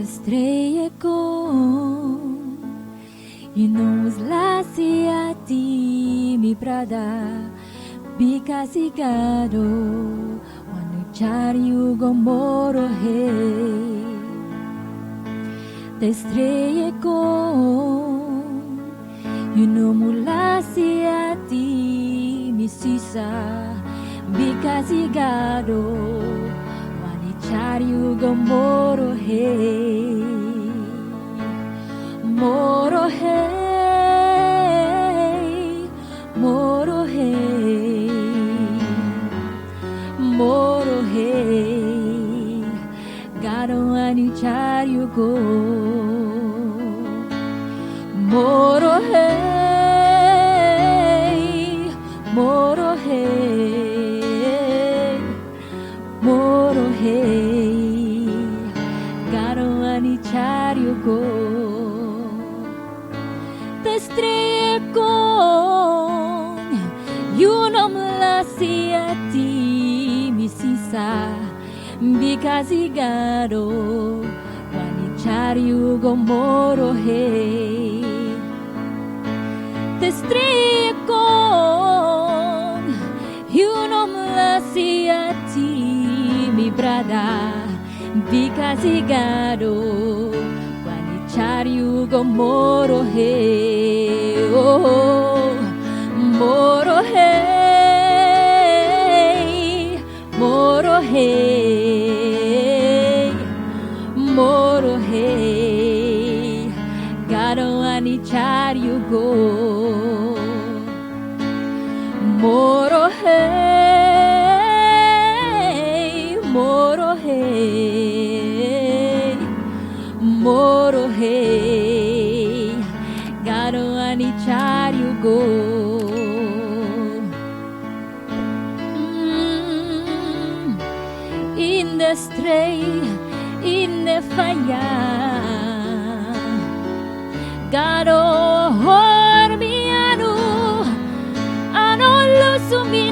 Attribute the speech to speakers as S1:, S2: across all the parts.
S1: Estrellakom inuslasi hati mi prada bikasigado wanucari ugomoro hey. Estrellakom inumulasi hati mi sisa bikasigado wanucari ugomoro hey. Moro hey, moro hey, moro hey, garo anichario go. Moro hey, moro hey, moro hey, garo anichario go. Estrellakom inuslasi hati mi sisa bikasigado wanucari ugomoro hey. Estrellakom inuslasi hati mi brada bikasigado wanucari ugomoro hey. Oh, moro hey, moro hey, moro hey, garo anichario go. Moro hey, moro hey, moro hey, garo anichario go. In the stray, in the fire, garo hormiano, anolo sumi,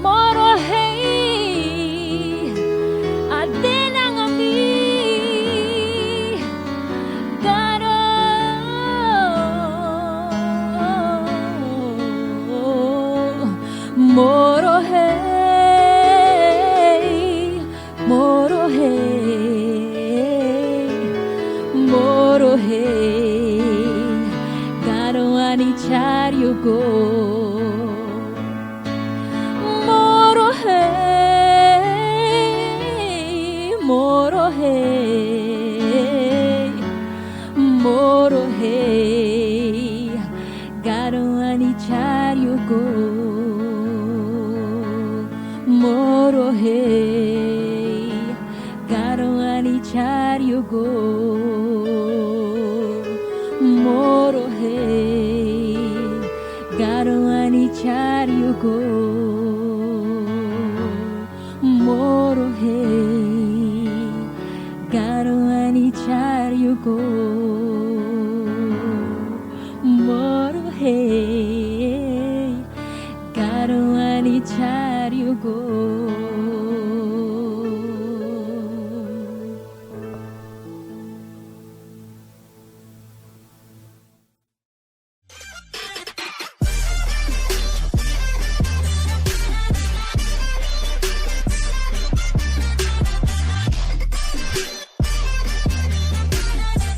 S1: moro hey, adenang ami, garo, moro hey, moro hey, moro hey, garo anichario go. Moro hey, moro hey, moro hey, garo anichario go. Moro hey, garo anichario go. Moro hey, garo anichario go. Moro hey, garo anichario go. Moro hey, garo anichario go.